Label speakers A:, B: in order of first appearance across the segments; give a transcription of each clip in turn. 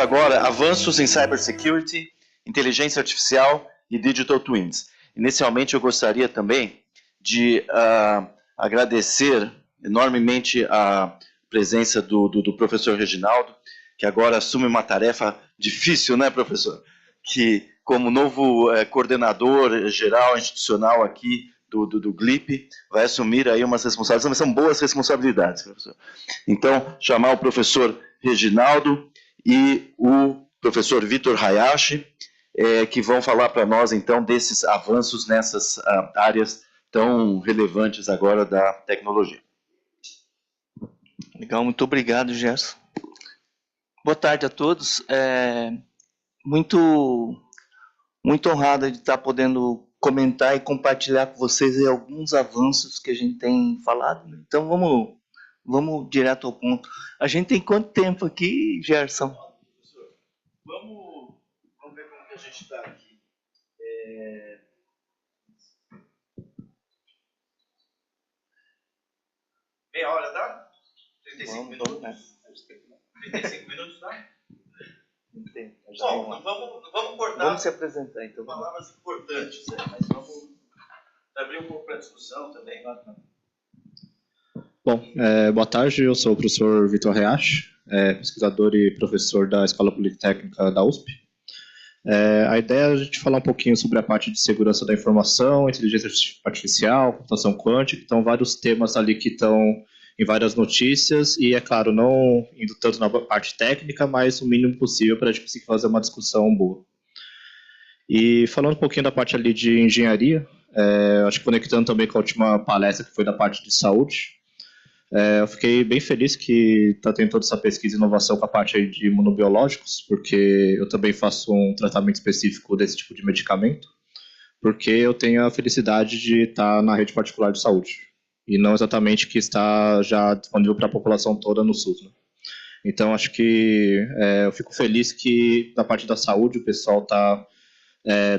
A: agora avanços em cybersecurity, inteligência artificial e digital twins. Inicialmente, eu gostaria também de agradecer enormemente a presença do professor Reginaldo, que agora assume uma tarefa difícil, né, professor? Que, como novo coordenador geral institucional aqui do GLIP, vai assumir aí umas responsabilidades, mas são boas responsabilidades, professor. Então, chamar o professor Reginaldo e o professor Vitor Hayashi, que vão falar para nós, então, desses avanços nessas áreas tão relevantes agora da tecnologia.
B: Legal, muito obrigado, Gerson. Boa tarde a todos. Muito honrada de estar podendo comentar e compartilhar com vocês aí alguns avanços que a gente tem falado. Então, vamos direto ao ponto. A gente tem quanto tempo aqui, Gerson?
A: Professor, vamos ver como que a gente está aqui. Meia hora, tá? 35 minutos?
B: Né?
A: 35 minutos, tá?
B: Entendi.
A: Bom, então vamos cortar.
B: Vamos se apresentar, então.
A: Palavras importantes, mas vamos abrir um pouco para a discussão também.
C: Bom, boa tarde, eu sou o professor Vitor Hayashi, pesquisador e professor da Escola Politécnica da USP. A ideia é a gente falar um pouquinho sobre a parte de segurança da informação, inteligência artificial, computação quântica, então vários temas ali que estão em várias notícias e, é claro, não indo tanto na parte técnica, mas o mínimo possível para a gente conseguir fazer uma discussão boa. E falando um pouquinho da parte ali de engenharia, acho que conectando também com a última palestra que foi da parte de saúde, eu fiquei bem feliz que está tendo toda essa pesquisa e inovação com a parte aí de imunobiológicos, porque eu também faço um tratamento específico desse tipo de medicamento, porque eu tenho a felicidade de estar na rede particular de saúde, e não exatamente que está já disponível para a população toda no SUS, né? Então, acho que eu fico feliz que, da parte da saúde, o pessoal está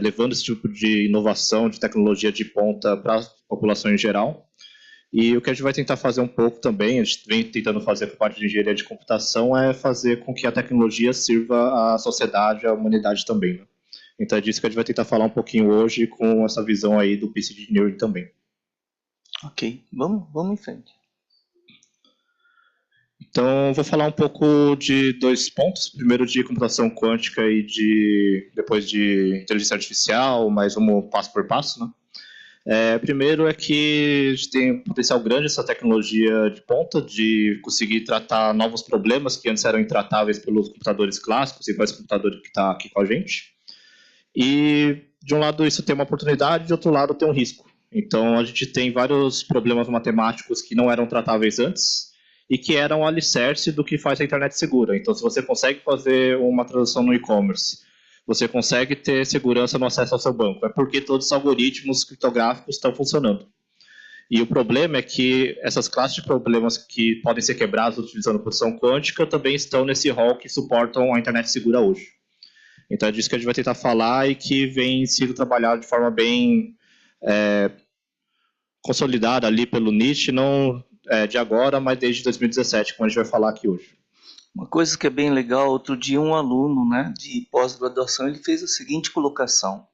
C: levando esse tipo de inovação, de tecnologia de ponta para a população em geral. E o que a gente vai tentar fazer um pouco também, a gente vem tentando fazer com a parte de engenharia de computação, é fazer com que a tecnologia sirva à sociedade, à humanidade também, né? Então, é disso que a gente vai tentar falar um pouquinho hoje com essa visão aí do PC Engineering também.
B: Ok, vamos em frente.
C: Então, vou falar um pouco de dois pontos. Primeiro de computação quântica e depois de inteligência artificial, mas vamos passo por passo, né? Primeiro é que a gente tem um potencial grande essa tecnologia de ponta, de conseguir tratar novos problemas que antes eram intratáveis pelos computadores clássicos e pelos computadores que estão aqui com a gente. E, de um lado, isso tem uma oportunidade, de outro lado, tem um risco. Então, a gente tem vários problemas matemáticos que não eram tratáveis antes e que eram o alicerce do que faz a internet segura. Então, se você consegue fazer uma transação no e-commerce, você consegue ter segurança no acesso ao seu banco. É porque todos os algoritmos criptográficos estão funcionando. E o problema é que essas classes de problemas que podem ser quebrados utilizando computação quântica também estão nesse rol que suportam a internet segura hoje. Então, é disso que a gente vai tentar falar e que vem sido trabalhado de forma bem consolidada ali pelo NIST, não de agora, mas desde 2017, como a gente vai falar aqui hoje.
B: Uma coisa que é bem legal, outro dia um aluno, né, de pós-graduação, ele fez a seguinte colocação: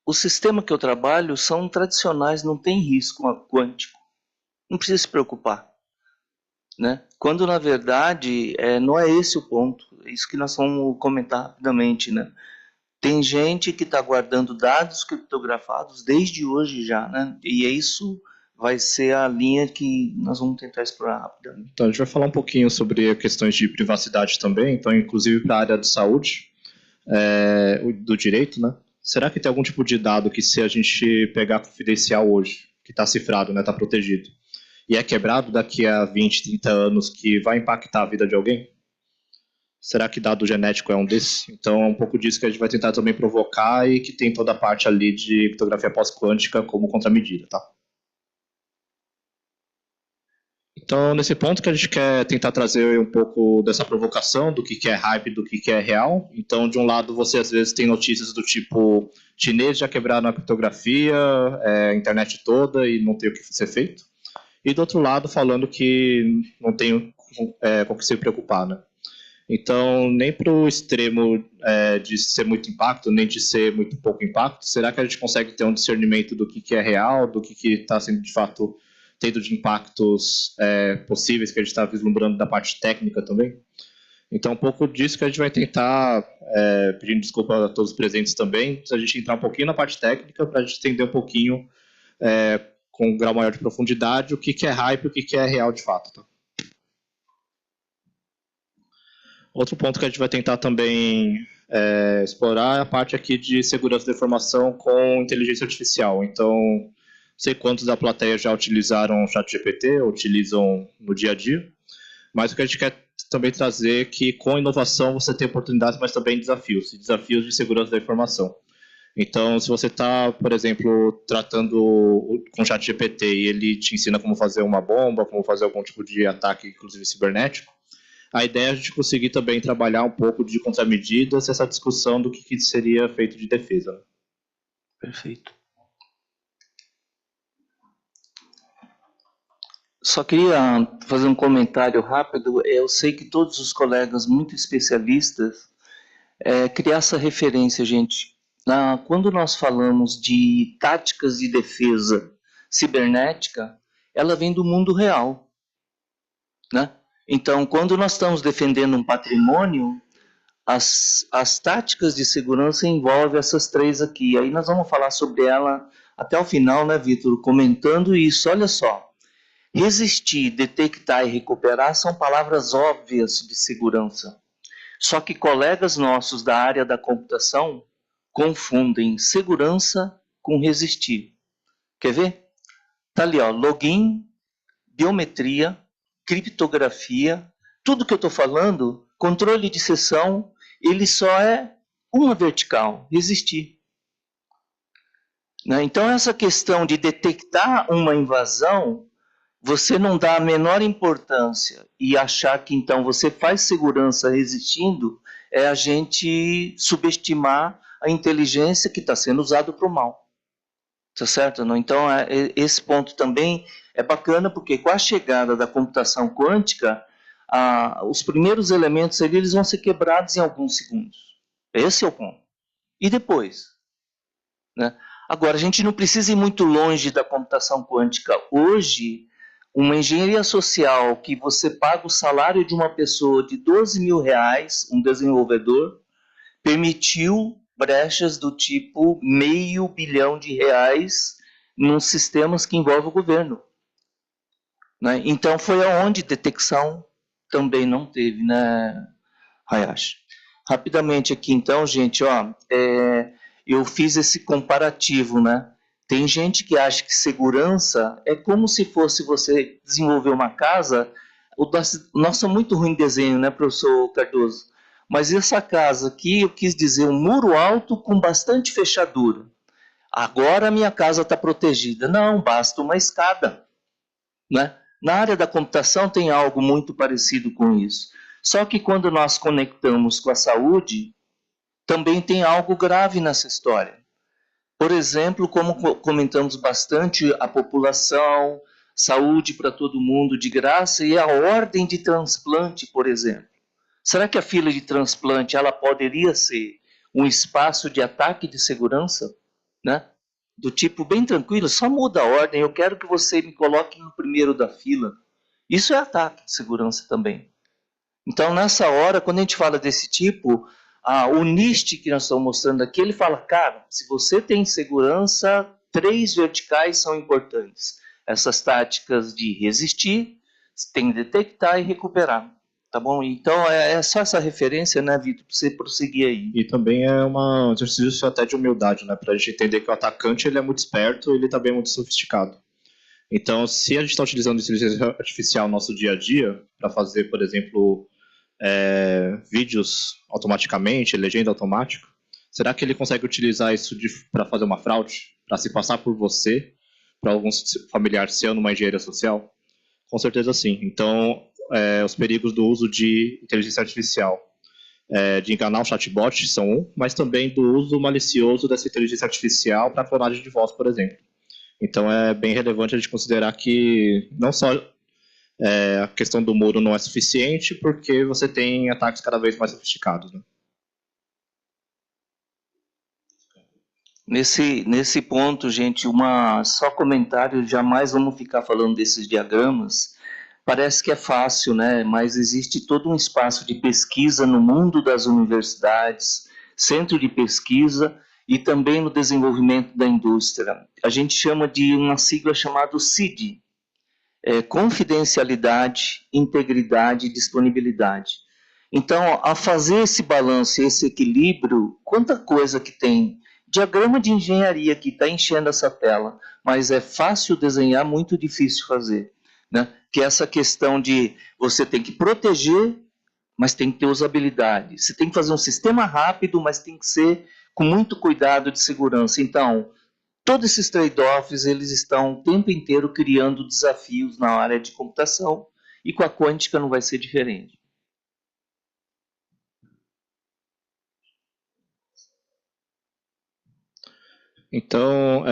B: o sistema que eu trabalho são tradicionais, não tem risco quântico, não precisa se preocupar, né? Quando na verdade não é esse o ponto, é isso que nós vamos comentar rapidamente, né? Tem gente que está guardando dados criptografados desde hoje já, né? E isso vai ser a linha que nós vamos tentar explorar rapidamente.
C: Então, a gente vai falar um pouquinho sobre questões de privacidade também, então, inclusive para a área de saúde, do direito, né? Será que tem algum tipo de dado que, se a gente pegar confidencial hoje, que está cifrado, né, está protegido, e é quebrado daqui a 20, 30 anos, que vai impactar a vida de alguém? Será que dado genético é um desses? Então, é um pouco disso que a gente vai tentar também provocar e que tem toda a parte ali de criptografia pós-quântica como contramedida, tá? Então, nesse ponto que a gente quer tentar trazer um pouco dessa provocação do que é hype, do que é real. Então, de um lado, você às vezes tem notícias do tipo chinês já quebraram a criptografia, a internet toda e não tem o que ser feito. E do outro lado, falando que não tem com o que se preocupar, né? Então, nem para o extremo de ser muito impacto, nem de ser muito pouco impacto, será que a gente consegue ter um discernimento do que é real, do que está sendo de fato tendo de impactos possíveis que a gente está vislumbrando da parte técnica também? Então, um pouco disso que a gente vai tentar, pedindo desculpa a todos os presentes também, a gente entrar um pouquinho na parte técnica para a gente entender um pouquinho, com um grau maior de profundidade, o que é hype e o que é real de fato. Tá? Outro ponto que a gente vai tentar também explorar é a parte aqui de segurança da informação com inteligência artificial. Então, não sei quantos da plateia já utilizaram o ChatGPT, ou utilizam no dia a dia, mas o que a gente quer também trazer é que com inovação você tem oportunidades, mas também desafios, e desafios de segurança da informação. Então, se você está, por exemplo, tratando com o ChatGPT e ele te ensina como fazer uma bomba, como fazer algum tipo de ataque, inclusive cibernético, a ideia é a gente conseguir também trabalhar um pouco de contramedidas, essa discussão do que seria feito de defesa.
B: Perfeito. Só queria fazer um comentário rápido. Eu sei que todos os colegas muito especialistas criar essa referência, gente. Quando nós falamos de táticas de defesa cibernética, ela vem do mundo real, né? Então, quando nós estamos defendendo um patrimônio, as táticas de segurança envolvem essas três aqui. Aí nós vamos falar sobre ela até o final, né, Vitor? Comentando isso. Olha só. Resistir, detectar e recuperar são palavras óbvias de segurança. Só que colegas nossos da área da computação confundem segurança com resistir. Quer ver? Tá ali, ó, login, biometria, criptografia, tudo que eu estou falando, controle de sessão, ele só é uma vertical, resistir. Né? Então, essa questão de detectar uma invasão, você não dá a menor importância e achar que então você faz segurança resistindo, é a gente subestimar a inteligência que está sendo usada para o mal. Tá certo? Não? Então, esse ponto também é bacana, porque com a chegada da computação quântica, os primeiros elementos ali, eles vão ser quebrados em alguns segundos. Esse é o ponto. E depois? Né? Agora, a gente não precisa ir muito longe da computação quântica. Hoje, uma engenharia social que você paga o salário de uma pessoa de 12 mil reais, um desenvolvedor, permitiu brechas do tipo R$500 bilhão nos sistemas que envolvem o governo. Né? Então, foi aonde detecção também não teve, né, Hayashi? Rapidamente aqui, então, gente, ó, eu fiz esse comparativo, né? Tem gente que acha que segurança é como se fosse você desenvolver uma casa. Nossa, muito ruim desenho, né, professor Cardoso? Mas essa casa aqui, eu quis dizer um muro alto com bastante fechadura. Agora a minha casa está protegida. Não, basta uma escada. Né? Na área da computação tem algo muito parecido com isso. Só que quando nós conectamos com a saúde, também tem algo grave nessa história. Por exemplo, como comentamos bastante, a população, saúde para todo mundo de graça e a ordem de transplante, por exemplo. Será que a fila de transplante ela poderia ser um espaço de ataque de segurança? Né? Do tipo, bem tranquilo, só muda a ordem, eu quero que você me coloque no primeiro da fila. Isso é ataque de segurança também. Então, nessa hora, quando a gente fala desse tipo, o NIST que nós estamos mostrando aqui, ele fala, cara, se você tem segurança, 3 verticais são importantes. Essas táticas de resistir, você tem que detectar e recuperar. Tá bom? Então, é só essa referência, né, Vitor, para você prosseguir aí.
C: E também é um exercício até de humildade, né, para a gente entender que o atacante ele é muito esperto e ele também é muito sofisticado. Então, se a gente está utilizando inteligência artificial no nosso dia a dia, para fazer, por exemplo, vídeos automaticamente, legenda automática, será que ele consegue utilizar isso para fazer uma fraude? Para se passar por você, para algum familiar seu numa engenharia social? Com certeza sim. Então, os perigos do uso de inteligência artificial, de enganar o chatbot são um, mas também do uso malicioso dessa inteligência artificial para clonagem de voz, por exemplo. Então é bem relevante a gente considerar que não só a questão do muro não é suficiente porque você tem ataques cada vez mais sofisticados, né?
B: Nesse ponto, gente, só comentário, jamais vamos ficar falando desses diagramas. Parece que é fácil, né? Mas existe todo um espaço de pesquisa no mundo das universidades, centro de pesquisa e também no desenvolvimento da indústria. A gente chama de uma sigla chamada CID, confidencialidade, integridade e disponibilidade. Então, a fazer esse balanço, esse equilíbrio, quanta coisa que tem. Diagrama de engenharia que está enchendo essa tela, mas é fácil desenhar, muito difícil fazer, né? Que é essa questão de você tem que proteger, mas tem que ter usabilidade. Você tem que fazer um sistema rápido, mas tem que ser com muito cuidado de segurança. Então, todos esses trade-offs, eles estão o tempo inteiro criando desafios na área de computação, e com a quântica não vai ser diferente.
C: Então,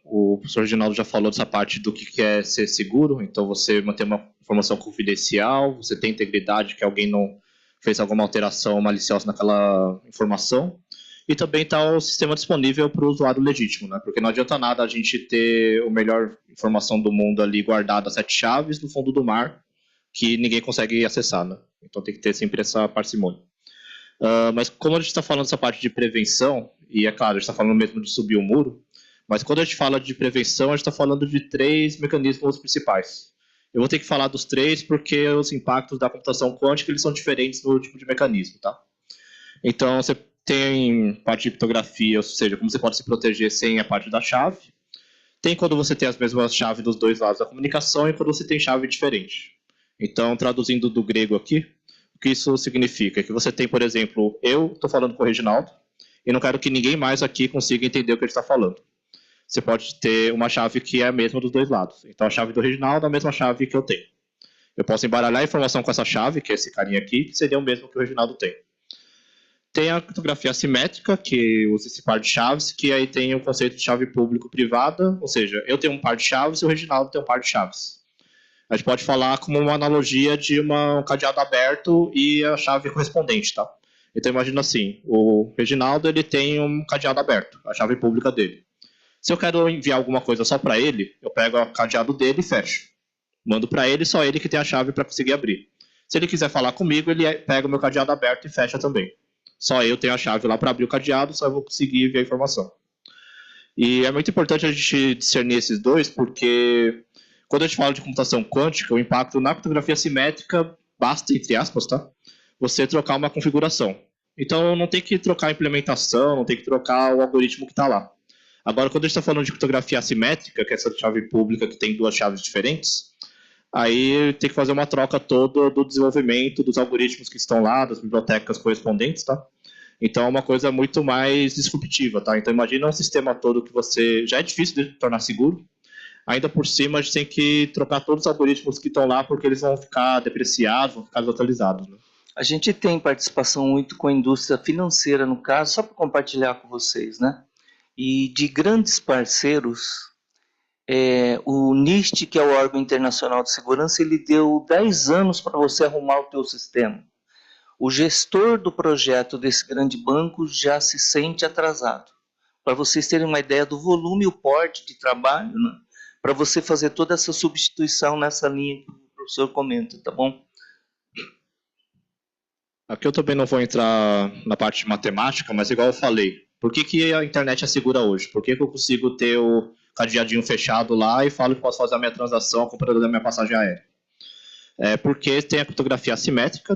C: o professor Reginaldo já falou dessa parte do que é ser seguro. Então, você manter uma informação confidencial, você tem integridade, que alguém não fez alguma alteração maliciosa naquela informação. E também está o sistema disponível para o usuário legítimo, né? Porque não adianta nada a gente ter a melhor informação do mundo ali guardada a 7 chaves no fundo do mar, que ninguém consegue acessar, né? Então tem que ter sempre essa parcimônia. Mas como a gente está falando dessa parte de prevenção, e é claro, a gente está falando mesmo de subir o muro, mas quando a gente fala de prevenção, a gente está falando de 3 mecanismos principais. Eu vou ter que falar dos 3 porque os impactos da computação quântica eles são diferentes no tipo de mecanismo, tá? Então, você tem parte de criptografia, ou seja, como você pode se proteger sem a parte da chave. Tem quando você tem as mesmas chaves dos dois lados da comunicação e quando você tem chave diferente. Então, traduzindo do grego aqui, o que isso significa? Que você tem, por exemplo, eu estou falando com o Reginaldo e não quero que ninguém mais aqui consiga entender o que ele está falando. Você pode ter uma chave que é a mesma dos dois lados. Então, a chave do Reginaldo é a mesma chave que eu tenho. Eu posso embaralhar a informação com essa chave, que é esse carinha aqui, que seria o mesmo que o Reginaldo tem. Tem a criptografia assimétrica, que usa esse par de chaves, que aí tem o conceito de chave público-privada, ou seja, eu tenho um par de chaves e o Reginaldo tem um par de chaves. A gente pode falar como uma analogia de um cadeado aberto e a chave correspondente, tá? Então imagina assim, o Reginaldo ele tem um cadeado aberto, a chave pública dele. Se eu quero enviar alguma coisa só para ele, eu pego o cadeado dele e fecho. Mando para ele, só ele que tem a chave para conseguir abrir. Se ele quiser falar comigo, ele pega o meu cadeado aberto e fecha também. Só eu tenho a chave lá para abrir o cadeado, só eu vou conseguir ver a informação. E é muito importante a gente discernir esses dois, porque quando a gente fala de computação quântica, o impacto na criptografia simétrica basta, entre aspas, tá? Você trocar uma configuração. Então não tem que trocar a implementação, não tem que trocar o algoritmo que está lá. Agora, quando a gente está falando de criptografia assimétrica, que é essa chave pública que tem 2 chaves diferentes, aí tem que fazer uma troca toda do desenvolvimento dos algoritmos que estão lá, das bibliotecas correspondentes, tá? Então é uma coisa muito mais disruptiva, tá? Então imagina um sistema todo que você... Já é difícil de tornar seguro, ainda por cima a gente tem que trocar todos os algoritmos que estão lá porque eles vão ficar depreciados, vão ficar desatualizados, né?
B: A gente tem participação muito com a indústria financeira, no caso, só para compartilhar com vocês, né? E de grandes parceiros, o NIST, que é o órgão internacional de segurança, ele deu 10 anos para você arrumar o teu sistema. O gestor do projeto desse grande banco já se sente atrasado. Para vocês terem uma ideia do volume e o porte de trabalho, né? Para você fazer toda essa substituição nessa linha que o professor comenta, tá bom?
C: Aqui eu também não vou entrar na parte de matemática, mas igual eu falei, por que a internet é segura hoje? Por que eu consigo ter o cadeadinho fechado lá e falo que posso fazer a minha transação, a compra da minha passagem aérea? Porque tem a criptografia assimétrica,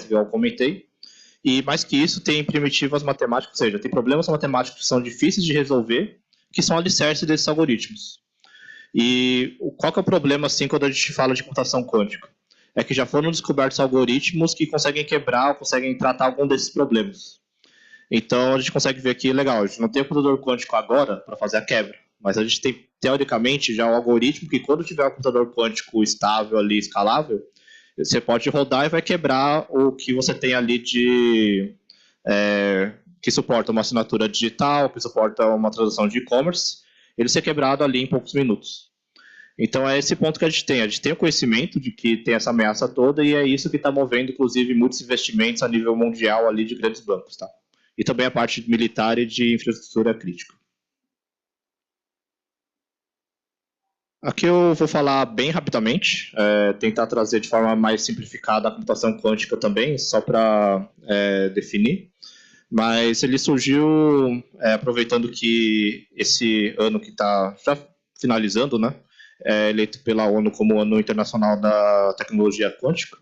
C: igual eu comentei, e mais que isso, tem primitivas matemáticas, ou seja, tem problemas matemáticos que são difíceis de resolver, que são alicerces desses algoritmos. E qual que é o problema, assim, quando a gente fala de computação quântica? É que já foram descobertos algoritmos que conseguem quebrar ou conseguem tratar algum desses problemas. Então, a gente consegue ver aqui, legal, a gente não tem o computador quântico agora para fazer a quebra, mas a gente tem, teoricamente, já um algoritmo que quando tiver um computador quântico estável ali, escalável, você pode rodar e vai quebrar o que você tem ali de... que suporta uma assinatura digital, que suporta uma transação de e-commerce, ele ser quebrado ali em poucos minutos. Então é esse ponto que a gente tem. A gente tem o conhecimento de que tem essa ameaça toda e é isso que está movendo, inclusive, muitos investimentos a nível mundial ali de grandes bancos, tá? E também a parte militar e de infraestrutura crítica. Aqui eu vou falar bem rapidamente, tentar trazer de forma mais simplificada a computação quântica também, só para definir. Mas ele surgiu aproveitando que esse ano que está já finalizando, né, eleito pela ONU como o Ano Internacional da Tecnologia Quântica,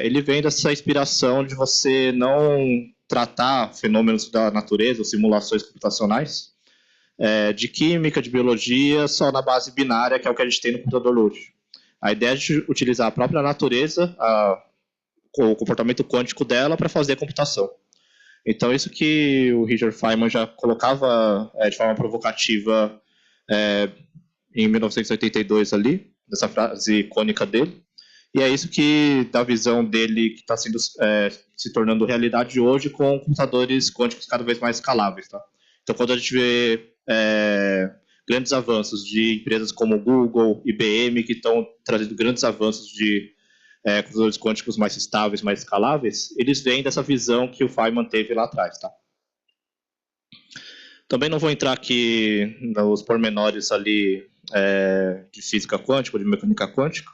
C: ele vem dessa inspiração de você não tratar fenômenos da natureza ou simulações computacionais de química, de biologia, só na base binária, que é o que a gente tem no computador hoje. A ideia é de utilizar a própria natureza, o comportamento quântico dela, para fazer a computação. Então, isso que o Richard Feynman já colocava de forma provocativa em 1982 ali, nessa frase icônica dele, e é isso que, da visão dele, que está se tornando realidade hoje com computadores quânticos cada vez mais escaláveis. Tá? Então, quando a gente vê grandes avanços de empresas como Google, IBM, que estão trazendo grandes avanços de computadores quânticos mais estáveis, mais escaláveis, eles vêm dessa visão que o Feynman teve lá atrás. Tá? Também não vou entrar aqui nos pormenores ali de física quântica, de mecânica quântica,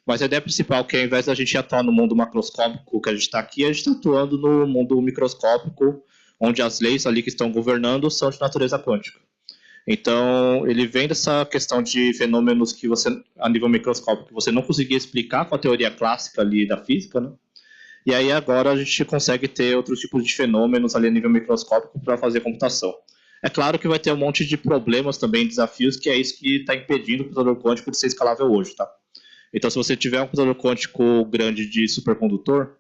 C: mas a ideia principal é que ao invés da gente atuar no mundo macroscópico que a gente está aqui, a gente está atuando no mundo microscópico, onde as leis ali que estão governando são de natureza quântica. Então, ele vem dessa questão de fenômenos que você, a nível microscópico, você não conseguia explicar com a teoria clássica ali da física, né? E aí agora a gente consegue ter outros tipos de fenômenos ali a nível microscópico para fazer computação. É claro que vai ter um monte de problemas também, desafios, que é isso que está impedindo o computador quântico de ser escalável hoje, tá? Então, se você tiver um computador quântico grande de supercondutor,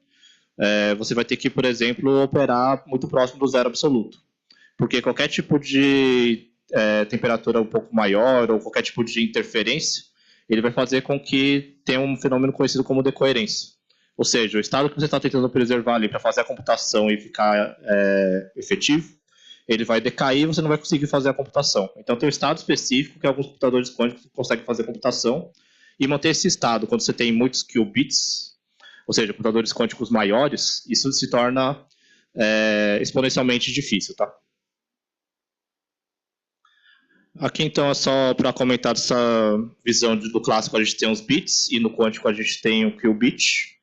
C: você vai ter que, por exemplo, operar muito próximo do zero absoluto. Porque qualquer tipo de temperatura um pouco maior ou qualquer tipo de interferência, ele vai fazer com que tenha um fenômeno conhecido como decoerência. Ou seja, o estado que você está tentando preservar ali para fazer a computação e ficar efetivo, ele vai decair e você não vai conseguir fazer a computação. Então tem um estado específico que alguns computadores quânticos conseguem fazer a computação e manter esse estado. Quando você tem muitos qubits, ou seja, computadores quânticos maiores, isso se torna exponencialmente difícil, tá? Aqui, então, é só para comentar essa visão do clássico, a gente tem os bits, e no quântico a gente tem o qubit.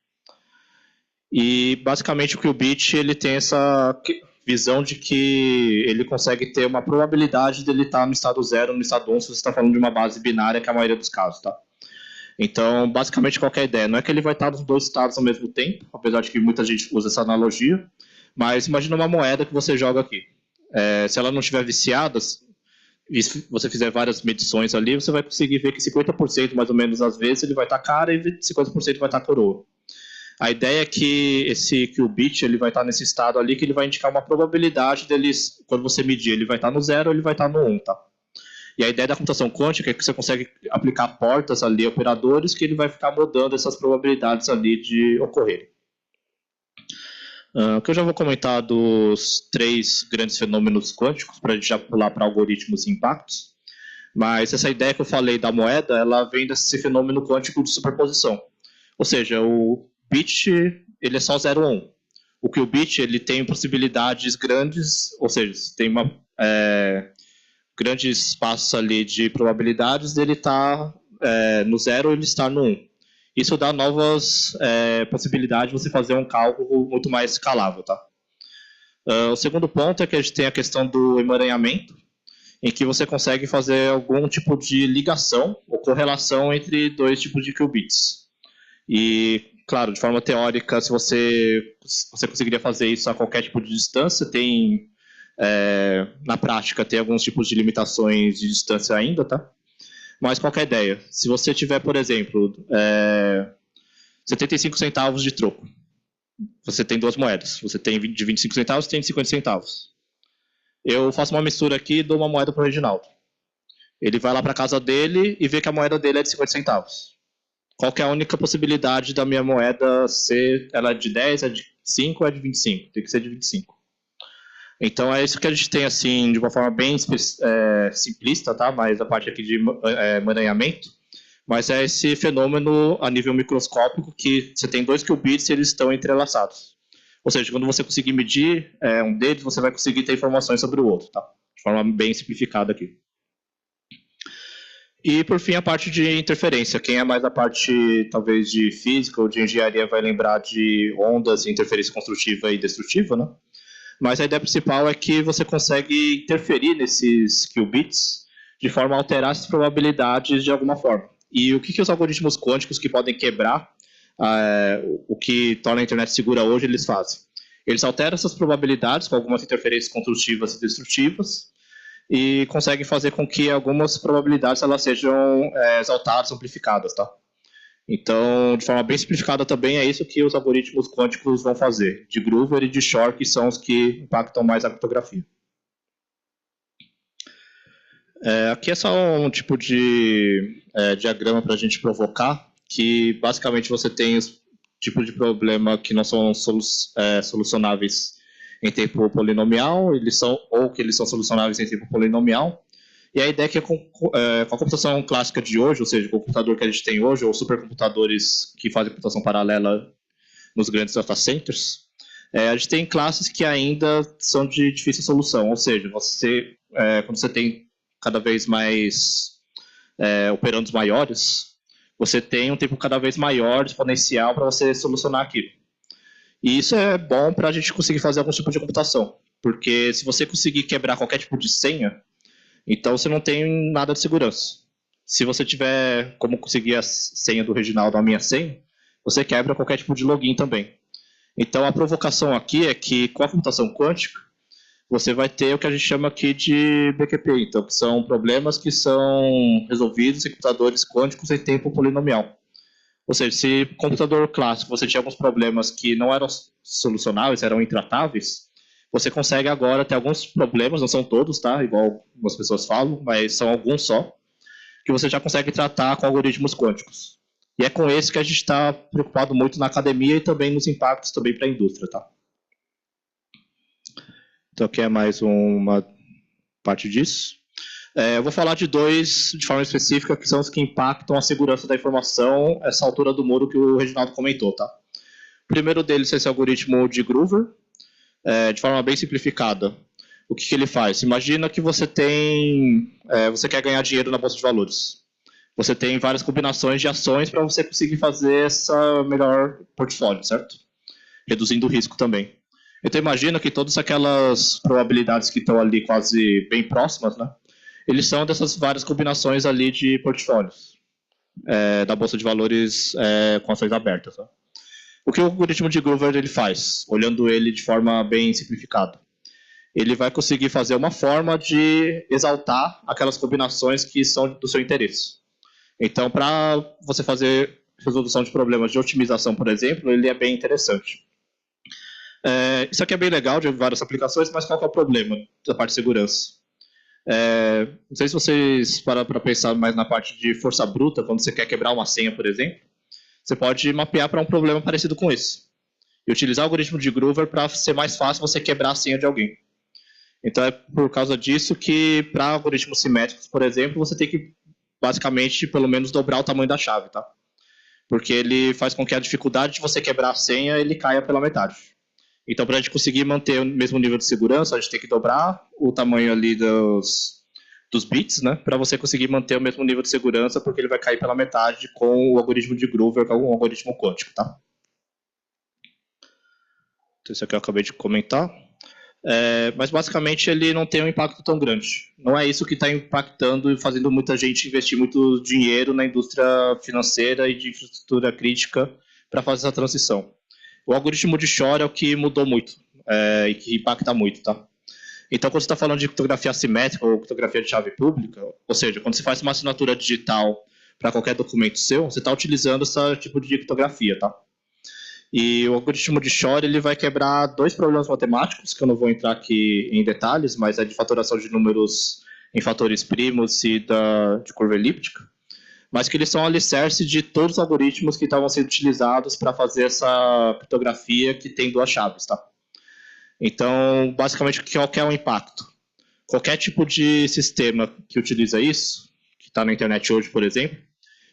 C: E, basicamente, o qubit ele tem essa visão de que ele consegue ter uma probabilidade dele estar no estado 0, no estado 1, se você está falando de uma base binária, que é a maioria dos casos, tá? Então, basicamente, qual que é a ideia? Não é que ele vai estar nos dois estados ao mesmo tempo, apesar de que muita gente usa essa analogia, mas imagina uma moeda que você joga aqui. Se ela não estiver viciada, e se você fizer várias medições ali, você vai conseguir ver que 50% mais ou menos às vezes ele vai estar cara e 50% vai estar coroa. A ideia é que esse qubit ele vai estar nesse estado ali que ele vai indicar uma probabilidade deles, quando você medir, ele vai estar no 0 ou ele vai estar no 1, tá? E a ideia da computação quântica é que você consegue aplicar portas ali, operadores, que ele vai ficar mudando essas probabilidades ali de ocorrerem. Que eu já vou comentar dos 3 grandes fenômenos quânticos, para a gente já pular para algoritmos e impactos. Mas essa ideia que eu falei da moeda, ela vem desse fenômeno quântico de superposição. Ou seja, o bit ele é só 0 ou 1. O qubit ele tem possibilidades grandes, ou seja, tem grandes espaços ali de probabilidades dele estar no 0 ou ele estar no 1. Isso dá novas possibilidades de você fazer um cálculo muito mais escalável, tá? O segundo ponto é que a gente tem a questão do emaranhamento, em que você consegue fazer algum tipo de ligação ou correlação entre 2 tipos de qubits. E, claro, de forma teórica, se você conseguiria fazer isso a qualquer tipo de distância, na prática, tem alguns tipos de limitações de distância ainda, tá? Mas qual que é a ideia? Se você tiver, por exemplo, 75 centavos de troco, você tem 2 moedas. Você tem de 25 centavos e tem de 50 centavos. Eu faço uma mistura aqui e dou uma moeda para o Reginaldo. Ele vai lá para a casa dele e vê que a moeda dele é de 50 centavos. Qual que é a única possibilidade da minha moeda ser... Ela é de 10, é de 5 ou é de 25? Tem que ser de 25. Então é isso que a gente tem, assim, de uma forma bem simplista, tá? Mas a parte aqui de emaranhamento, mas é esse fenômeno a nível microscópico que você tem 2 qubits e eles estão entrelaçados. Ou seja, quando você conseguir medir um deles, você vai conseguir ter informações sobre o outro, tá? De forma bem simplificada aqui. E, por fim, a parte de interferência. Quem é mais da parte, talvez, de física ou de engenharia vai lembrar de ondas, interferência construtiva e destrutiva, né? Mas a ideia principal é que você consegue interferir nesses qubits de forma a alterar essas probabilidades de alguma forma. E o que os algoritmos quânticos que podem quebrar o que torna a internet segura hoje, eles fazem? Eles alteram essas probabilidades com algumas interferências construtivas e destrutivas e conseguem fazer com que algumas probabilidades elas sejam exaltadas, amplificadas, tá? Então, de forma bem simplificada também, é isso que os algoritmos quânticos vão fazer, de Groover e de Shor, que são os que impactam mais a criptografia. Aqui é só um tipo de diagrama para a gente provocar, que basicamente você tem os tipos de problema que não são solucionáveis em tempo polinomial, ou que eles são solucionáveis em tempo polinomial. E a ideia é que com a computação clássica de hoje, ou seja, com o computador que a gente tem hoje, ou supercomputadores que fazem computação paralela nos grandes data centers, a gente tem classes que ainda são de difícil solução, ou seja, quando você tem cada vez mais operandos maiores, você tem um tempo cada vez maior, exponencial, para você solucionar aquilo. E isso é bom para a gente conseguir fazer algum tipo de computação, porque se você conseguir quebrar qualquer tipo de senha, então você não tem nada de segurança. Se você tiver como conseguir a senha do Reginaldo, a minha senha, você quebra qualquer tipo de login também. Então a provocação aqui é que com a computação quântica, você vai ter o que a gente chama aqui de BQP, então, que são problemas que são resolvidos em computadores quânticos em tempo polinomial. Ou seja, se computador clássico você tinha alguns problemas que não eram solucionáveis, eram intratáveis, você consegue agora ter alguns problemas, não são todos, tá? Igual algumas pessoas falam, mas são alguns só, que você já consegue tratar com algoritmos quânticos. E é com esse que a gente está preocupado muito na academia e também nos impactos também para a indústria, tá? Então aqui é mais uma parte disso. Eu vou falar de 2 de forma específica, que são os que impactam a segurança da informação, essa altura do muro que o Reginaldo comentou, tá? O primeiro deles é esse algoritmo de Groover, de forma bem simplificada. O que ele faz? Imagina que você você quer ganhar dinheiro na bolsa de valores. Você tem várias combinações de ações para você conseguir fazer essa melhor portfólio, certo? Reduzindo o risco também. Então imagina que todas aquelas probabilidades que estão ali quase bem próximas, né? Eles são dessas várias combinações ali de portfólios da bolsa de valores com ações abertas. Tá? O que o algoritmo de Groover ele faz, olhando ele de forma bem simplificada? Ele vai conseguir fazer uma forma de exaltar aquelas combinações que são do seu interesse. Então, para você fazer resolução de problemas de otimização, por exemplo, ele é bem interessante. Isso aqui é bem legal, de várias aplicações, mas qual que é o problema da parte de segurança? Não sei se vocês param para pensar mais na parte de força bruta, quando você quer quebrar uma senha, por exemplo, você pode mapear para um problema parecido com esse. E utilizar o algoritmo de Groover para ser mais fácil você quebrar a senha de alguém. Então é por causa disso que, para algoritmos simétricos, por exemplo, você tem que, basicamente, pelo menos dobrar o tamanho da chave, tá? Porque ele faz com que a dificuldade de você quebrar a senha ele caia pela metade. Então, para a gente conseguir manter o mesmo nível de segurança, a gente tem que dobrar o tamanho ali dos bits, né? Para você conseguir manter o mesmo nível de segurança, porque ele vai cair pela metade com o algoritmo de Groover, que é um algoritmo quântico, tá? Então, isso aqui eu acabei de comentar. Mas, basicamente, ele não tem um impacto tão grande. Não é isso que está impactando e fazendo muita gente investir muito dinheiro na indústria financeira e de infraestrutura crítica para fazer essa transição. O algoritmo de Shor é o que mudou muito e que impacta muito, tá? Então, quando você está falando de criptografia assimétrica ou criptografia de chave pública, ou seja, quando você faz uma assinatura digital para qualquer documento seu, você está utilizando esse tipo de criptografia, tá? E o algoritmo de Shor ele vai quebrar 2 problemas matemáticos, que eu não vou entrar aqui em detalhes, mas é de fatoração de números em fatores primos e de curva elíptica, mas que eles são alicerce de todos os algoritmos que estavam sendo utilizados para fazer essa criptografia que tem 2 chaves, tá? Então, basicamente, qual que é o impacto? Qualquer tipo de sistema que utiliza isso, que está na internet hoje, por exemplo,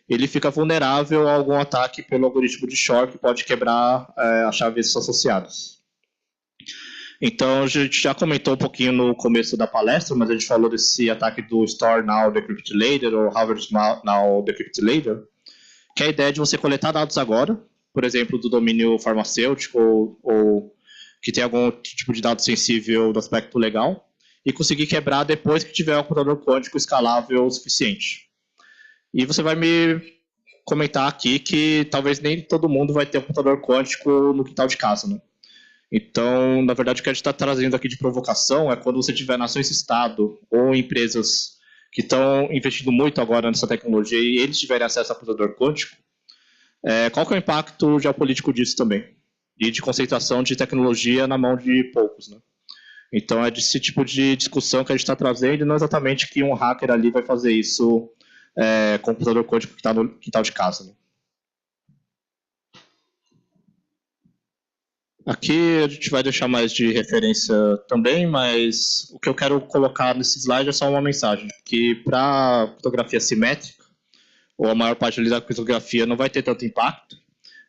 C: ele fica vulnerável a algum ataque pelo algoritmo de Shor que pode quebrar as chaves associadas. Então, a gente já comentou um pouquinho no começo da palestra, mas a gente falou desse ataque do Store Now, Decrypt Later, ou Harvard Now, Decrypt Later, que é a ideia de você coletar dados agora, por exemplo, do domínio farmacêutico, ou que tem algum tipo de dado sensível do aspecto legal, e conseguir quebrar depois que tiver um computador quântico escalável o suficiente. E você vai me comentar aqui que talvez nem todo mundo vai ter um computador quântico no quintal de casa, né? Então, na verdade, o que a gente está trazendo aqui de provocação é quando você tiver nações-estado ou empresas que estão investindo muito agora nessa tecnologia e eles tiverem acesso a computador quântico, qual que é o impacto geopolítico disso também? E de concentração de tecnologia na mão de poucos, né? Então, é desse tipo de discussão que a gente está trazendo e não exatamente que um hacker ali vai fazer isso com o computador quântico que está no quintal de casa, né? Aqui a gente vai deixar mais de referência também, mas o que eu quero colocar nesse slide é só uma mensagem, que para criptografia simétrica, ou a maior parte da criptografia não vai ter tanto impacto,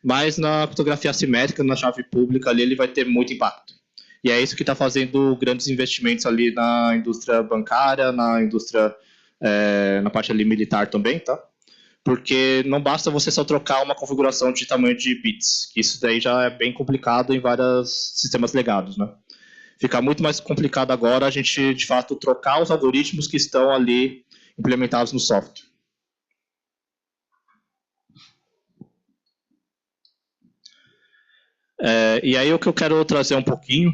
C: mas na criptografia assimétrica, na chave pública ali, ele vai ter muito impacto. E é isso que está fazendo grandes investimentos ali na indústria bancária, na indústria, na parte ali militar também, tá? Porque não basta você só trocar uma configuração de tamanho de bits, que isso daí já é bem complicado em vários sistemas legados, né? Fica muito mais complicado agora a gente, de fato, trocar os algoritmos que estão ali implementados no software. E aí o que eu quero trazer um pouquinho,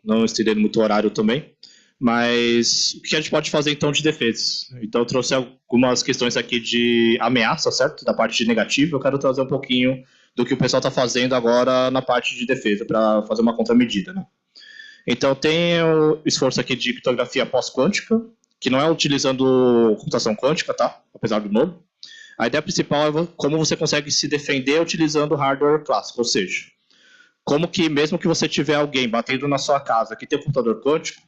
C: não estendendo muito o horário também, mas o que a gente pode fazer então de defesa? Então eu trouxe algumas questões aqui de ameaça, certo? Da parte de negativa, eu quero trazer um pouquinho do que o pessoal está fazendo agora na parte de defesa, para fazer uma contramedida, né? Então tem o esforço aqui de criptografia pós-quântica, que não é utilizando computação quântica, tá? Apesar do nome. A ideia principal é como você consegue se defender utilizando hardware clássico, ou seja, como que mesmo que você tiver alguém batendo na sua casa que tem um computador quântico,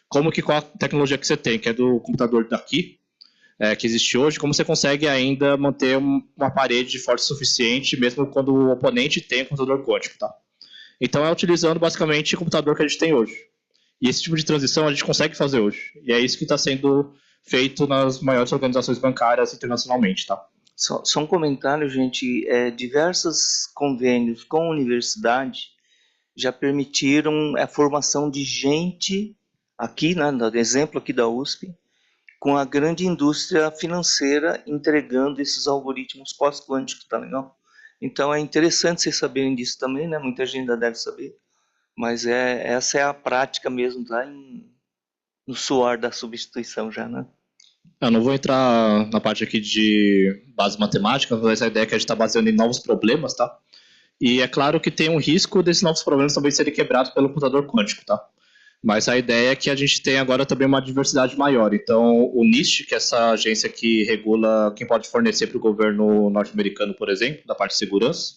C: como que com a tecnologia que você tem, que é do computador daqui, que existe hoje, como você consegue ainda manter uma parede forte o suficiente, mesmo quando o oponente tem um computador quântico, tá? Então é utilizando basicamente o computador que a gente tem hoje. E esse tipo de transição a gente consegue fazer hoje. E é isso que está sendo feito nas maiores organizações bancárias internacionalmente, tá?
B: Só um comentário, gente. Diversos convênios com a universidade já permitiram a formação de gente aqui, né, no exemplo aqui da USP, com a grande indústria financeira entregando esses algoritmos pós-quânticos, tá legal? Então é interessante vocês saberem disso também, né? Muita gente ainda deve saber, mas essa é a prática mesmo, tá? No suor da substituição já, né?
C: Eu não vou entrar na parte aqui de base matemática, mas a ideia é que a gente está baseando em novos problemas, tá? E é claro que tem um risco desses novos problemas também serem quebrados pelo computador quântico, tá? Mas a ideia é que a gente tem agora também uma diversidade maior. Então, o NIST, que é essa agência que regula quem pode fornecer para o governo norte-americano, por exemplo, da parte de segurança,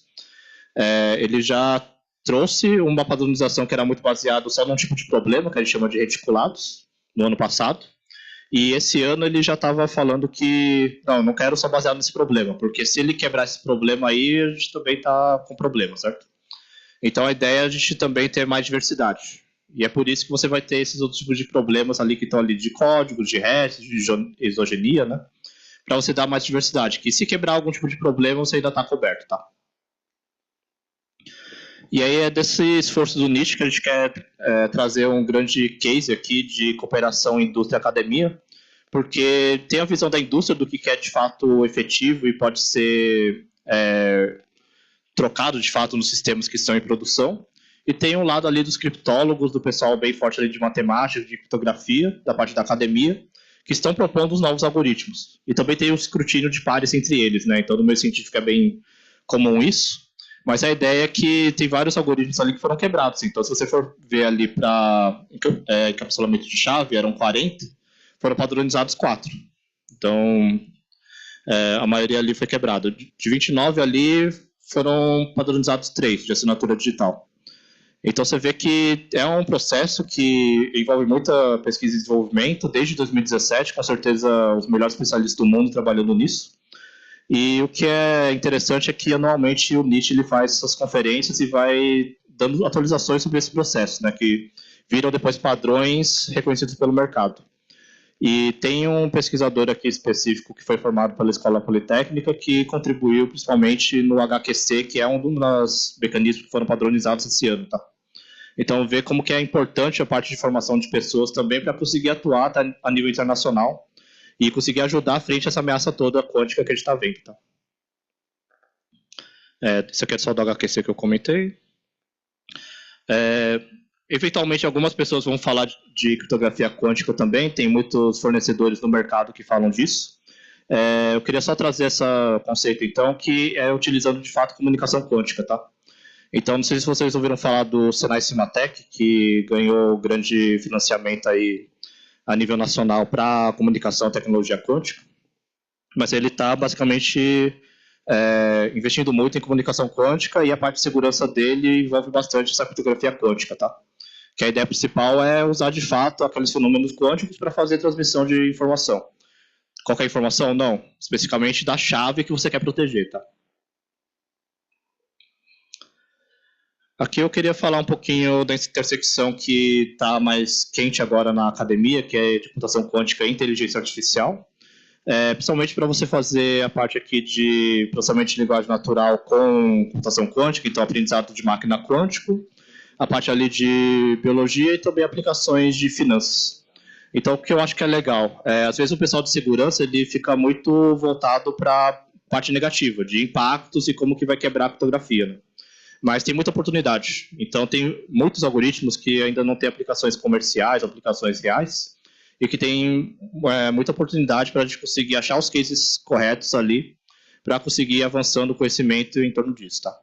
C: ele já trouxe uma padronização que era muito baseada só num tipo de problema, que a gente chama de reticulados, no ano passado. E esse ano ele já estava falando que, não quero só baseado nesse problema, porque se ele quebrar esse problema aí, a gente também está com problema, certo? Então a ideia é a gente também ter mais diversidade. E é por isso que você vai ter esses outros tipos de problemas ali que estão ali de códigos, de hash, de exogenia, né? Para você dar mais diversidade. Que se quebrar algum tipo de problema, você ainda está coberto, tá? E aí é desse esforço do NIST que a gente quer trazer um grande case aqui de cooperação indústria-academia, porque tem a visão da indústria do que é de fato efetivo e pode ser trocado de fato nos sistemas que estão em produção. E tem um lado ali dos criptólogos, do pessoal bem forte ali de matemática, de criptografia, da parte da academia, que estão propondo os novos algoritmos. E também tem o escrutínio de pares entre eles, né? Então no meio científico é bem comum isso. Mas a ideia é que tem vários algoritmos ali que foram quebrados. Então se você for ver ali para encapsulamento de chave, eram 40, foram padronizados 4. Então a maioria ali foi quebrada. De 29 ali foram padronizados 3 de assinatura digital. Então você vê que é um processo que envolve muita pesquisa e desenvolvimento, desde 2017, com certeza os melhores especialistas do mundo trabalhando nisso. E o que é interessante é que anualmente o NIST ele faz essas conferências e vai dando atualizações sobre esse processo, né, que viram depois padrões reconhecidos pelo mercado. E tem um pesquisador aqui específico que foi formado pela Escola Politécnica que contribuiu principalmente no HQC, que é um dos mecanismos que foram padronizados esse ano, tá? Então, ver como que é importante a parte de formação de pessoas também para conseguir atuar a nível internacional e conseguir ajudar à frente essa ameaça toda quântica que a gente está vendo, tá? Isso aqui é só do HQC que eu comentei. Eventualmente, algumas pessoas vão falar de criptografia quântica também, tem muitos fornecedores no mercado que falam disso. Eu queria só trazer esse conceito, então, que é utilizando, de fato, comunicação quântica, tá? Então, não sei se vocês ouviram falar do Senai Cimatec, que ganhou grande financiamento aí a nível nacional para comunicação e tecnologia quântica, mas ele está basicamente investindo muito em comunicação quântica e a parte de segurança dele envolve bastante essa criptografia quântica, tá? Que a ideia principal é usar de fato aqueles fenômenos quânticos para fazer transmissão de informação. Qualquer informação? Não. Especificamente da chave que você quer proteger, tá? Aqui eu queria falar um pouquinho da intersecção que está mais quente agora na academia, que é de computação quântica e inteligência artificial. Principalmente para você fazer a parte aqui de processamento de linguagem natural com computação quântica, então aprendizado de máquina quântico, a parte ali de biologia e também aplicações de finanças. Então, o que eu acho que é legal, às vezes o pessoal de segurança ele fica muito voltado para a parte negativa, de impactos e como que vai quebrar a criptografia, né? Mas tem muita oportunidade. Então, tem muitos algoritmos que ainda não têm aplicações comerciais, aplicações reais, e que tem muita oportunidade para a gente conseguir achar os cases corretos ali, para conseguir ir avançando o conhecimento em torno disso, tá?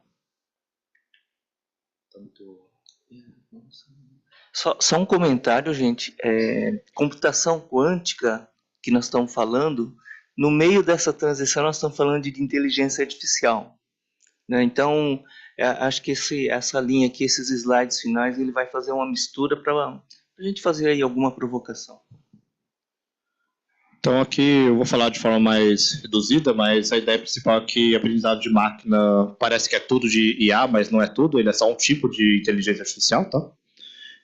B: Só um comentário, gente. Computação quântica que nós estamos falando, no meio dessa transição nós estamos falando de inteligência artificial, né? Então, acho que essa linha aqui, esses slides finais, ele vai fazer uma mistura para a gente fazer aí alguma provocação.
C: Então aqui eu vou falar de forma mais reduzida, mas a ideia principal é que aprendizado de máquina parece que é tudo de IA, mas não é tudo, ele é só um tipo de inteligência artificial, tá?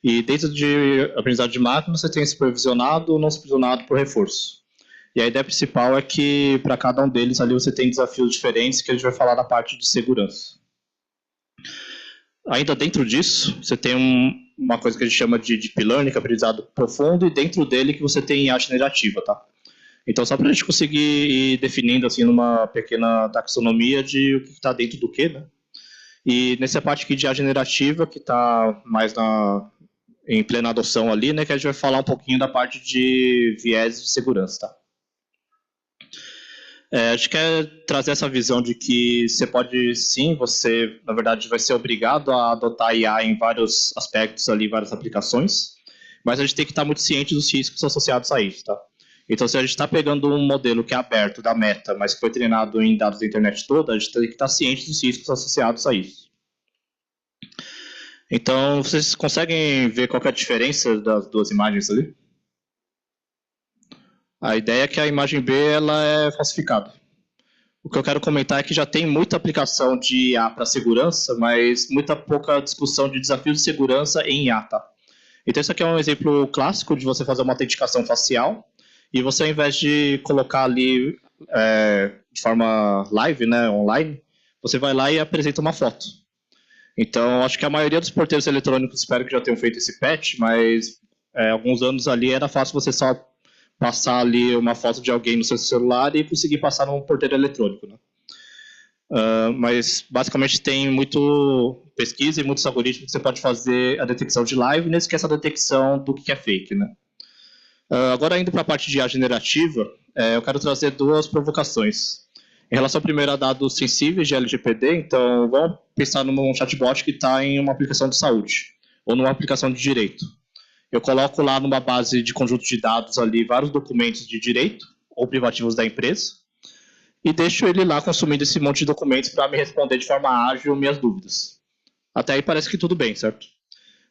C: E dentro de aprendizado de máquina você tem supervisionado ou não supervisionado por reforço. E a ideia principal é que para cada um deles ali você tem desafios diferentes que a gente vai falar na parte de segurança. Ainda dentro disso, você tem uma coisa que a gente chama de Deep Learning, que é aprendizado profundo, e dentro dele que você tem IA generativa, tá? Então, só para a gente conseguir ir definindo, assim, numa pequena taxonomia de o que está dentro do que, né? E nessa parte aqui de IA generativa, que está mais em plena adoção ali, né? Que a gente vai falar um pouquinho da parte de viés de segurança, tá? A gente quer trazer essa visão de que você pode, sim, você, na verdade, vai ser obrigado a adotar IA em vários aspectos ali, várias aplicações, mas a gente tem que estar muito ciente dos riscos associados a isso, tá? Então, se a gente está pegando um modelo que é aberto da Meta, mas que foi treinado em dados da internet toda, a gente tem que estar ciente dos riscos associados a isso. Então, vocês conseguem ver qual que é a diferença das duas imagens ali? A ideia é que a imagem B ela é falsificada. O que eu quero comentar é que já tem muita aplicação de IA para segurança, mas muita pouca discussão de desafios de segurança em IA, tá? Então, isso aqui é um exemplo clássico de você fazer uma autenticação facial, e você, ao invés de colocar ali de forma live, né, online, você vai lá e apresenta uma foto. Então, acho que a maioria dos porteiros eletrônicos espero que já tenham feito esse patch, mas alguns anos ali era fácil você só passar ali uma foto de alguém no seu celular e conseguir passar num porteiro eletrônico, né? Mas basicamente tem muito pesquisa e muitos algoritmos que você pode fazer a detecção de live, nem sequer essa detecção do que é fake, né? Agora, indo para a parte de IA generativa, eu quero trazer duas provocações. Em relação, primeiro, a dados sensíveis de LGPD, então vamos pensar num chatbot que está em uma aplicação de saúde ou numa aplicação de direito. Eu coloco lá numa base de conjunto de dados ali vários documentos de direito ou privativos da empresa e deixo ele lá consumindo esse monte de documentos para me responder de forma ágil minhas dúvidas. Até aí parece que tudo bem, certo?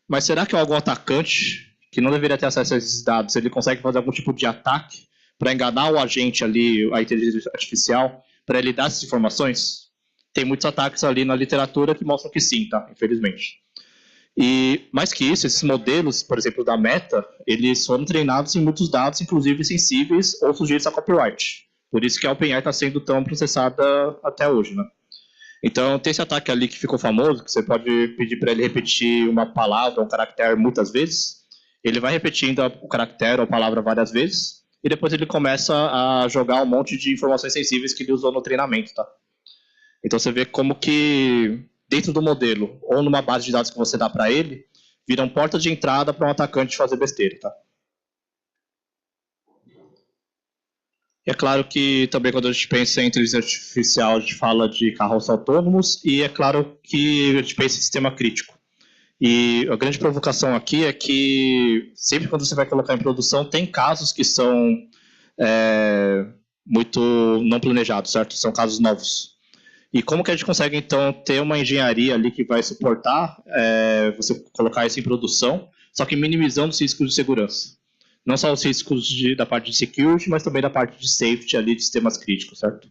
C: Mas será que algum atacante que não deveria ter acesso a esses dados, ele consegue fazer algum tipo de ataque para enganar o agente ali, a inteligência artificial, para ele dar essas informações? Tem muitos ataques ali na literatura que mostram que sim, tá? Infelizmente. E mais que isso, esses modelos, por exemplo, da Meta, eles foram treinados em muitos dados, inclusive sensíveis ou sujeitos a copyright. Por isso que a OpenAI está sendo tão processada até hoje, né? Então, tem esse ataque ali que ficou famoso, que você pode pedir para ele repetir uma palavra, um caractere muitas vezes. Ele vai repetindo o caractere ou a palavra várias vezes, e depois ele começa a jogar um monte de informações sensíveis que ele usou no treinamento, tá? Então, você vê como que dentro do modelo, ou numa base de dados que você dá para ele, viram porta de entrada para um atacante fazer besteira, tá? E é claro que também quando a gente pensa em inteligência artificial, a gente fala de carros autônomos, e é claro que a gente pensa em sistema crítico. E a grande provocação aqui é que sempre quando você vai colocar em produção, tem casos que são muito não planejados, certo? São casos novos. E como que a gente consegue, então, ter uma engenharia ali que vai suportar você colocar isso em produção, só que minimizando os riscos de segurança? Não só os riscos da parte de security, mas também da parte de safety ali de sistemas críticos, certo?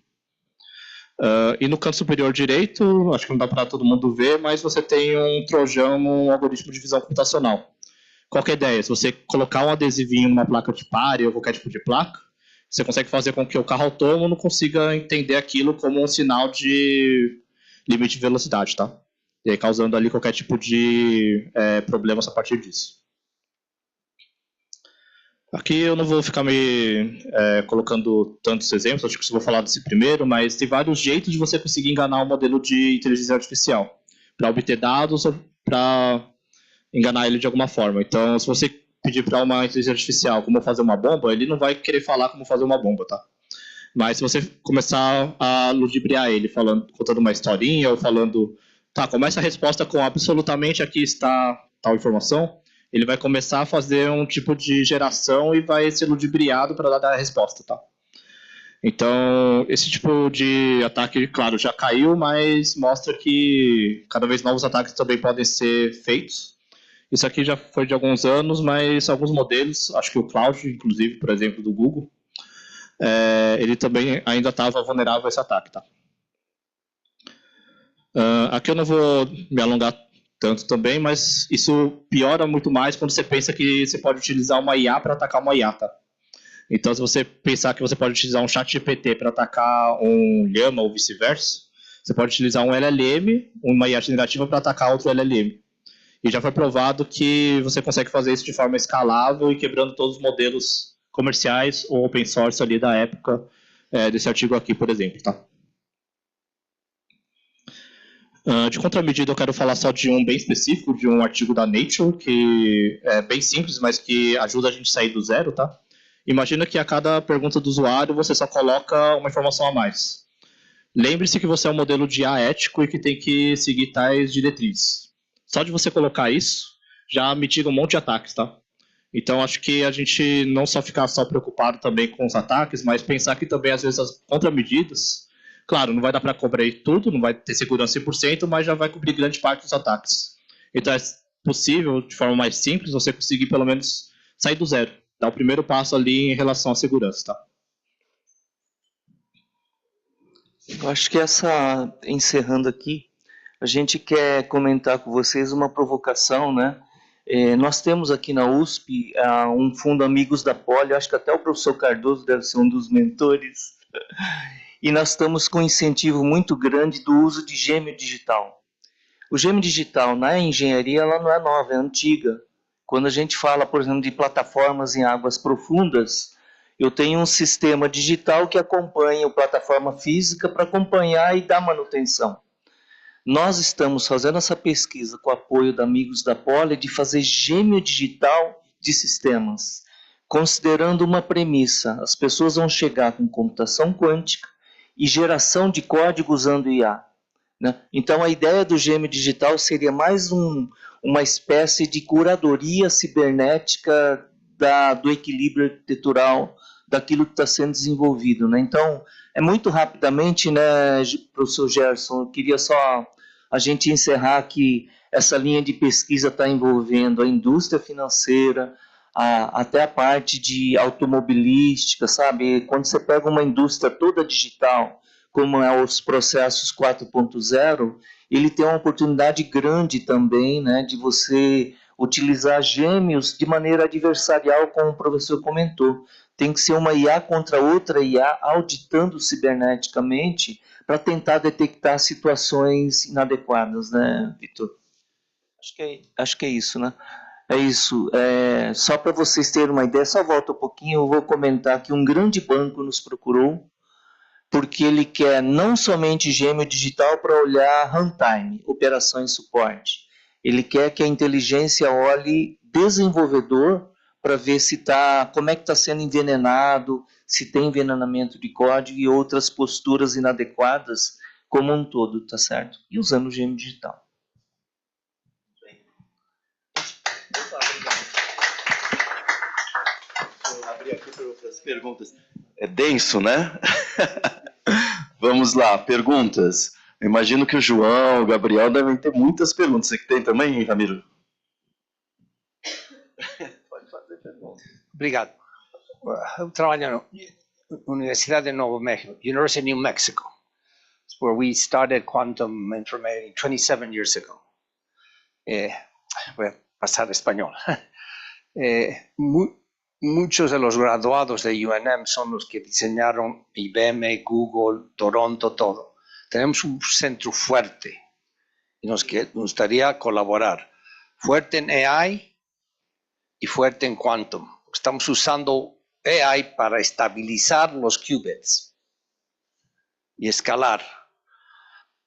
C: E no canto superior direito, acho que não dá para todo mundo ver, mas você tem um trojão no algoritmo de visão computacional. Qual que é a ideia? Se você colocar um adesivinho numa placa de pare ou qualquer tipo de placa, você consegue fazer com que o carro autônomo não consiga entender aquilo como um sinal de limite de velocidade, tá? E aí causando ali qualquer tipo de problemas a partir disso. Aqui eu não vou ficar me colocando tantos exemplos, acho que só vou falar desse primeiro, mas tem vários jeitos de você conseguir enganar um modelo de inteligência artificial para obter dados ou para enganar ele de alguma forma. Então, se você pedir para uma inteligência artificial como fazer uma bomba, ele não vai querer falar como fazer uma bomba, tá? Mas se você começar a ludibriar ele, contando uma historinha ou falando, tá, começa a resposta com absolutamente aqui está tal informação, ele vai começar a fazer um tipo de geração e vai ser ludibriado para dar a resposta, tá? Então, esse tipo de ataque, claro, já caiu, mas mostra que cada vez novos ataques também podem ser feitos. Isso aqui já foi de alguns anos, mas alguns modelos, acho que o Cloud, inclusive, por exemplo, do Google, ele também ainda estava vulnerável a esse ataque, tá? Aqui eu não vou me alongar tanto também, mas isso piora muito mais quando você pensa que você pode utilizar uma IA para atacar uma IA, tá? Então, se você pensar que você pode utilizar um chat GPT para atacar um Llama ou vice-versa, você pode utilizar um LLM, uma IA generativa para atacar outro LLM. E já foi provado que você consegue fazer isso de forma escalável e quebrando todos os modelos comerciais ou open source ali da época desse artigo aqui, por exemplo, tá? De contramedida, eu quero falar só de um bem específico, de um artigo da Nature, que é bem simples, mas que ajuda a gente a sair do zero, tá? Imagina que a cada pergunta do usuário você só coloca uma informação a mais. Lembre-se que você é um modelo de IA ético e que tem que seguir tais diretrizes. Só de você colocar isso, já mitiga um monte de ataques, tá? Então, acho que a gente não só ficar só preocupado também com os ataques, mas pensar que também, às vezes, as contramedidas, claro, não vai dar para cobrir tudo, não vai ter segurança 100%, mas já vai cobrir grande parte dos ataques. Então, é possível, de forma mais simples, você conseguir, pelo menos, sair do zero. Dar o primeiro passo ali em relação à segurança, tá?
B: Eu acho que encerrando aqui, a gente quer comentar com vocês uma provocação, né? Nós temos aqui na USP um fundo Amigos da Poli, acho que até o professor Cardoso deve ser um dos mentores, e nós estamos com um incentivo muito grande do uso de gêmeo digital. O gêmeo digital na engenharia ela não é nova, é antiga. Quando a gente fala, por exemplo, de plataformas em águas profundas, eu tenho um sistema digital que acompanha a plataforma física para acompanhar e dar manutenção. Nós estamos fazendo essa pesquisa com o apoio da Amigos da Poli de fazer gêmeo digital de sistemas, considerando uma premissa: as pessoas vão chegar com computação quântica e geração de código usando IA. Né? Então, a ideia do gêmeo digital seria mais uma espécie de curadoria cibernética do equilíbrio arquitetural daquilo que está sendo desenvolvido. Né? Então, muito rapidamente, né, professor Gerson, eu queria só a gente encerrar que essa linha de pesquisa está envolvendo a indústria financeira, até a parte de automobilística, sabe? Quando você pega uma indústria toda digital, como é os processos 4.0, ele tem uma oportunidade grande também, né, de você utilizar gêmeos de maneira adversarial, como o professor comentou. Tem que ser uma IA contra outra IA, auditando ciberneticamente, para tentar detectar situações inadequadas, né, Vitor? Acho que é isso, né? É isso. Só para vocês terem uma ideia, só volta um pouquinho, eu vou comentar que um grande banco nos procurou, porque ele quer não somente gêmeo digital para olhar runtime, operações e suporte. Ele quer que a inteligência olhe desenvolvedor para ver se como é que está sendo envenenado, se tem envenenamento de código e outras posturas inadequadas como um todo, tá certo? E usando o gêmeo digital.
A: Vou abrir aqui para outras perguntas. É denso, né? Vamos lá, perguntas. Eu imagino que o João, o Gabriel devem ter muitas perguntas. Você que tem também, Ramiro? Pode fazer pergunta.
D: Obrigado. Eu trabalho na Universidade de Novo México, University of New Mexico, where we started quantum information 27 years ago. Voy a pasar a español. Muchos de los graduados de UNM son los que diseñaron IBM, Google, Toronto, todo. Tenemos un centro fuerte y nos gustaría colaborar. Fuerte en AI y fuerte en quantum. Estamos usando AI para estabilizar los qubits y escalar.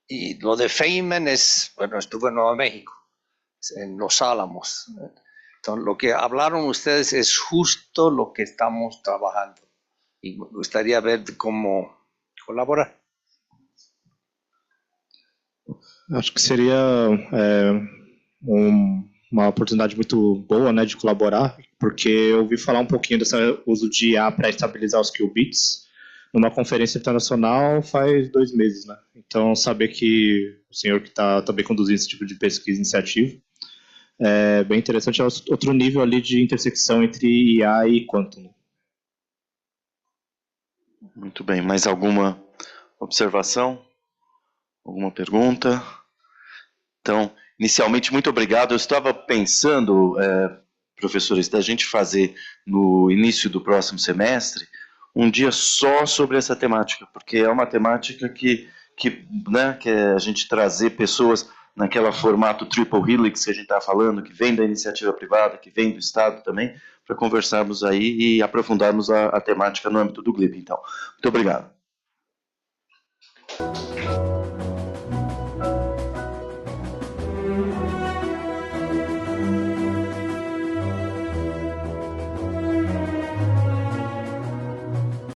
D: Y lo de Feynman estuve en Nuevo México, en Los Álamos. Entonces, lo que hablaron ustedes es justo lo que estamos trabajando. Y me gustaría ver cómo colaborar.
C: Acho que seria uma oportunidade muito boa, né, de colaborar, porque eu ouvi falar um pouquinho desse uso de IA para estabilizar os qubits numa conferência internacional faz 2 meses, né? Então, saber que o senhor que está também conduzindo esse tipo de pesquisa iniciativa é bem interessante, é outro nível ali de intersecção entre IA e quantum.
A: Muito bem. Mais alguma observação? Alguma pergunta? Então, inicialmente, muito obrigado. Eu estava pensando, professores, da gente fazer no início do próximo semestre um dia só sobre essa temática, porque é uma temática que a gente trazer pessoas naquela formato triple helix que a gente está falando, que vem da iniciativa privada, que vem do Estado também, para conversarmos aí e aprofundarmos a temática no âmbito do GLIP. Então, muito obrigado.